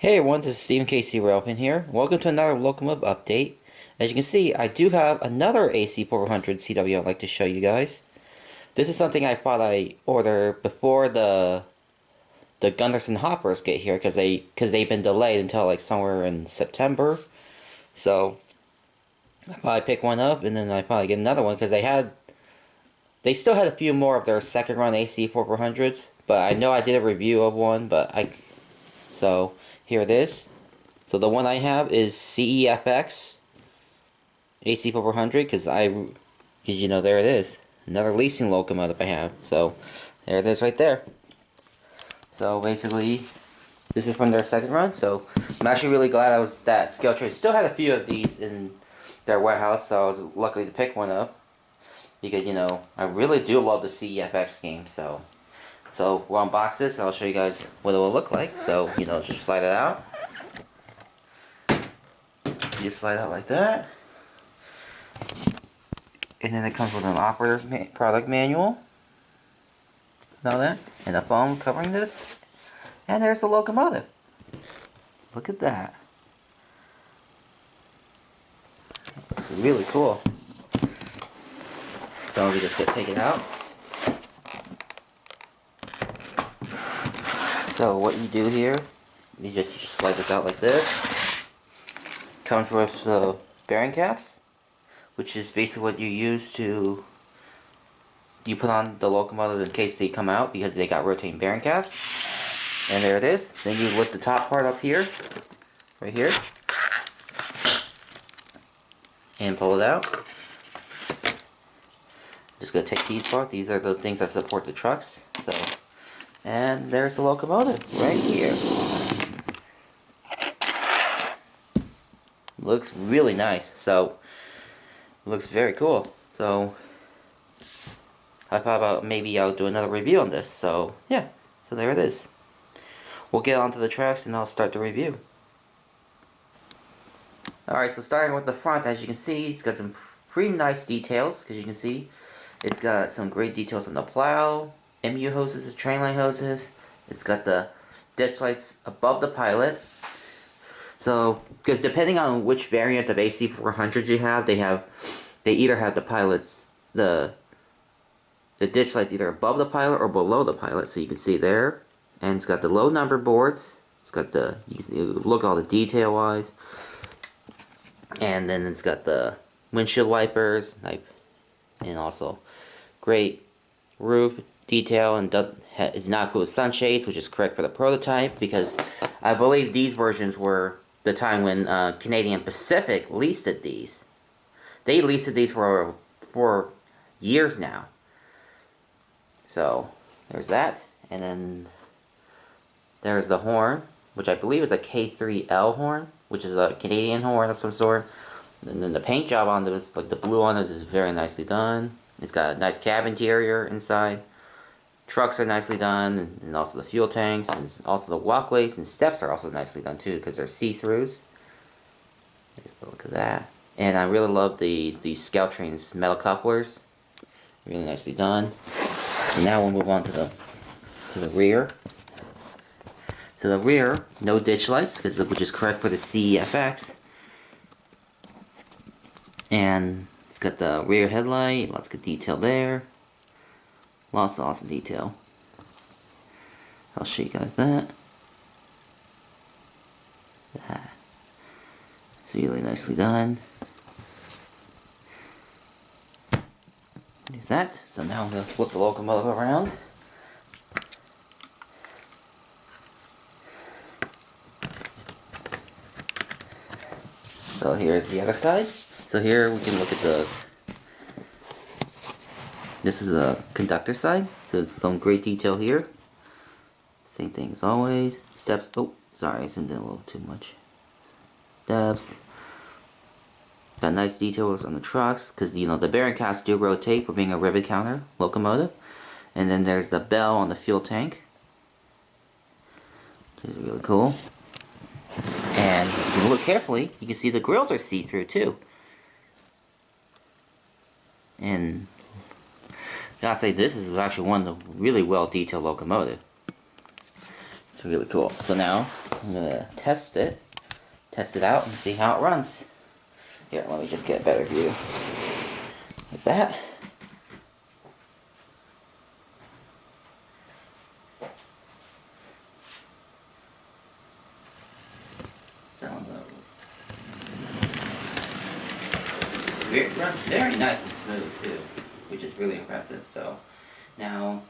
Hey everyone, this is Stephen Casey Railpin here. Welcome to another locomotive update. As you can see, I do have another AC4400 CW I'd like to show you guys. This is something I thought I order before the Gunderson hoppers get here because they've been delayed until like somewhere in September. So I probably pick one up and then I probably get another one because they still had a few more of their second run AC4400s, but I know I did a review of one, so here it is. So the one I have is CEFX AC4400 because there it is. Another leasing locomotive I have. So there it is right there. So basically, this is from their second run. So I'm actually really glad that ScaleTrains still had a few of these in their warehouse. So I was lucky to pick one up because I really do love the CEFX game. So we'll unbox this and I'll show you guys what it will look like. So just slide it out. You just slide out like that. And then it comes with an operator's product manual. And all that. And a foam covering this. And there's the locomotive. Look at that. It's really cool. So we just take it out. So what you do here, you just slide this out like this. Comes with the bearing caps, which is basically what you put on the locomotive in case they come out because they got rotating bearing caps. And there it is. Then you lift the top part up here, right here, and pull it out. Just gonna take these apart. These are the things that support the trucks. And there's the locomotive right here. Looks really nice. So looks very cool. So I thought about maybe I'll do another review on this. So yeah. So there it is. We'll get onto the tracks and I'll start the review. Alright, so starting with the front, as you can see, it's got some pretty nice details. As you can see, it's got some great details on the plow, MU hoses, the train line hoses. It's got the ditch lights above the pilot. So, because depending on which variant of AC400 you have, they either have the pilot's the ditch lights either above the pilot or below the pilot. So you can see there, and it's got the low number boards. It's got you can look at all the detail wise, and then it's got the windshield wipers, and also great roof detail, and is not good with sunshades, which is correct for the prototype because I believe these versions were the time when Canadian Pacific leased these. They leased these for years now. So there's that, and then there's the horn, which I believe is a K3L horn, which is a Canadian horn of some sort. And then the paint job on this, like the blue on this, is very nicely done. It's got a nice cab interior inside. Trucks are nicely done, and also the fuel tanks, and also the walkways and steps are also nicely done too, because they're see-throughs. Look at that. And I really love these ScaleTrains metal couplers. Really nicely done. And now we'll move on to the rear. So the rear, no ditch lights, which is correct for the CEFX. And it's got the rear headlight, lots of good detail there. Lots of awesome detail. I'll show you guys that. It's really nicely done. There's that. So now I'm going to flip the locomotive around. So here's the other side. So here we can look at this is a conductor side, so there's some great detail here. Same thing as always. Steps, oh, sorry, I zoomed in a little too much. Steps. Got nice details on the trucks, because the bearing caps do rotate for being a Rivet counter locomotive. And then there's the bell on the fuel tank, which is really cool. And if you look carefully, you can see the grills are see-through too. And I gotta say, this is actually one of the really well detailed locomotive. It's really cool. So now I'm gonna test it out and see how it runs. Here, let me just get a better view. Like that. Sound low. It runs very nice and smooth too, which is really impressive. So now,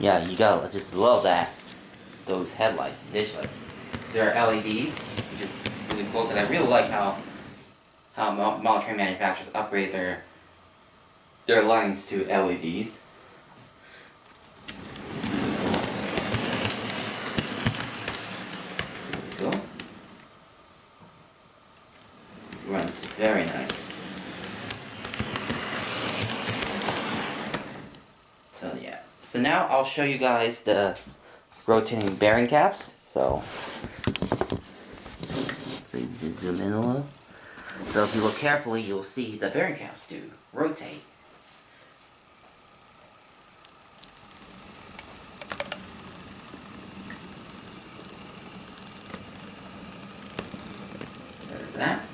yeah, you gotta just love that. Those headlights, ditch lights. They're LEDs, which is really cool because I really like how model train manufacturers upgrade their lines to LEDs. Cool. Runs very nice. So yeah. So now I'll show you guys the rotating bearing caps. So you can zoom in a little. So if you look carefully, you'll see the bearing caps do rotate. There's that.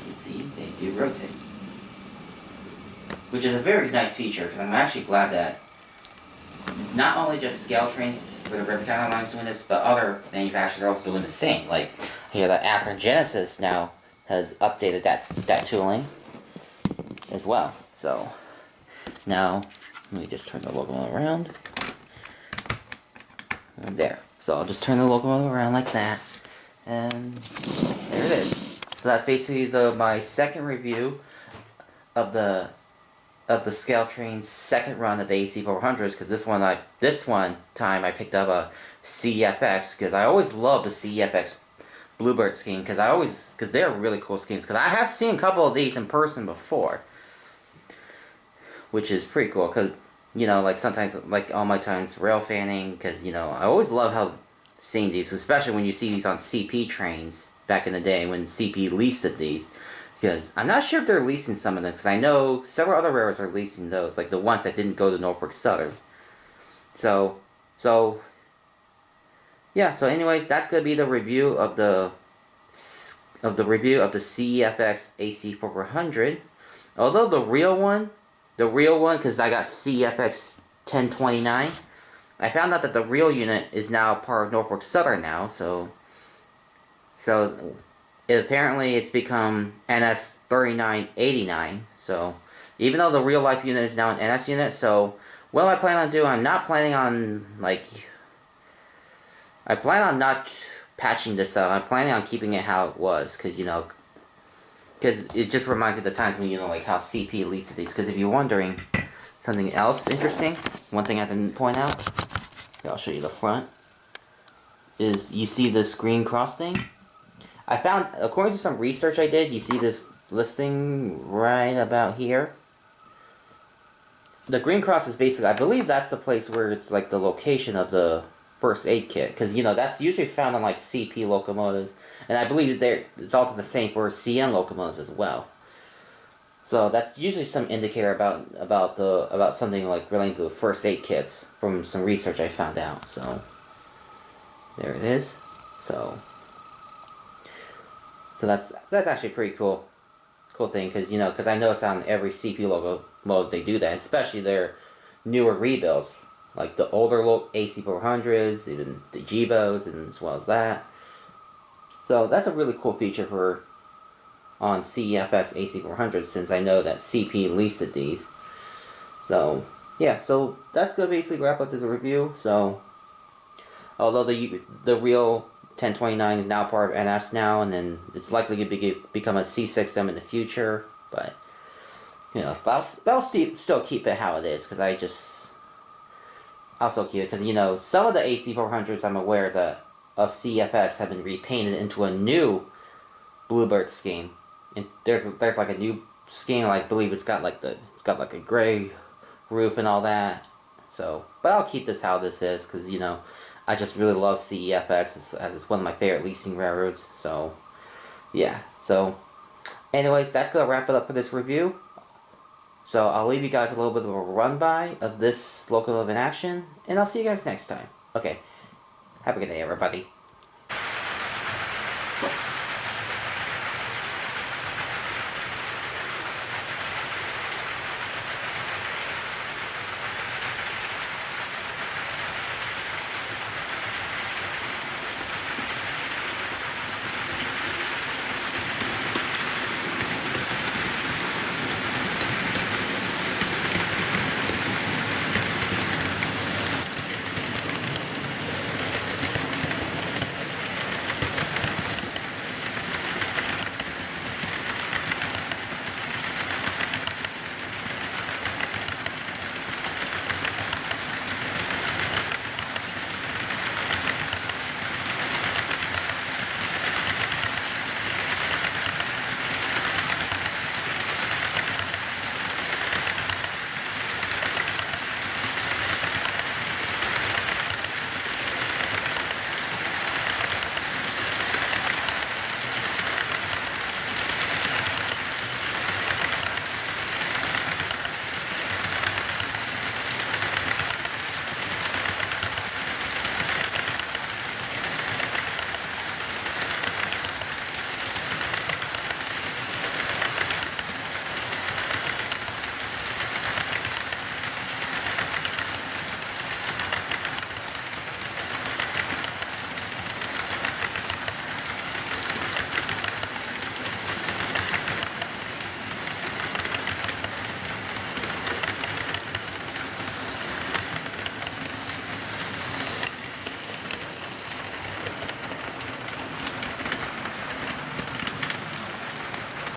You see, they do rotate. Which is a very nice feature, because I'm actually glad that not only just ScaleTrains for the Rivet line is doing this, but other manufacturers are also doing the same. Like, here that After Genesis now has updated that tooling as well. So, now, let me just turn the locomotive around. And there. So I'll just turn the locomotive around like that. And there it is. So that's basically my second review of the ScaleTrains second run of the AC400s, because this one time I picked up a CEFX because I always loved the CEFX Bluebird scheme because they're really cool schemes, because I have seen a couple of these in person before, which is pretty cool because, you know, like sometimes, like all my times rail fanning, because, you know, I always love seeing these, especially when you see these on CP trains back in the day when CP leased these. Because I'm not sure if they're leasing some of them, because I know several other railroads are leasing those, like the ones that didn't go to Norfolk Southern. So yeah. So anyways, that's gonna be the review of the CEFX AC4400. Although the real one, because I got CEFX 1029, I found out that the real unit is now part of Norfolk Southern now. So. Apparently it's become NS 3989, so even though the real life unit is now an NS unit, so what I plan on doing, I'm not planning on, like, I plan on not patching this up. I'm planning on keeping it how it was, because, you know, because it just reminds me of the times when, you know, like how CP leased these. Because if you're wondering something else interesting, one thing I didn't point out, here, I'll show you the front, is you see this green cross thing? I found, according to some research I did, you see this listing right about here. The green cross is basically, I believe that's the place where it's like the location of the first aid kit. Because, you know, that's usually found on like CP locomotives. And I believe it's also the same for CN locomotives as well. So that's usually some indicator about something like relating to the first aid kits from some research I found out. So, there it is. So that's actually a pretty cool thing, because, you know, because I noticed on every CP logo mode they do that, especially their newer rebuilds, like the older AC400s, even the Jibos, and as well as that. So that's a really cool feature on CEFX AC400s, since I know that CP leased these. So yeah, so that's gonna basically wrap up this review. So although the real 1029 is now part of NS now, and then it's likely to become a C6M in the future, but, you know, I'll still keep it how it is, because I'll still keep it, because, you know, some of the AC400s I'm aware of CFX have been repainted into a new Bluebird scheme, and there's like a new scheme, I believe it's got like a gray roof and all that, so, but I'll keep this how this is, because, you know, I just really love CEFX as it's one of my favorite leasing railroads. So, yeah. So, anyways, that's going to wrap it up for this review. So, I'll leave you guys a little bit of a run-by of this locomotive in action, and I'll see you guys next time. Okay. Have a good day, everybody.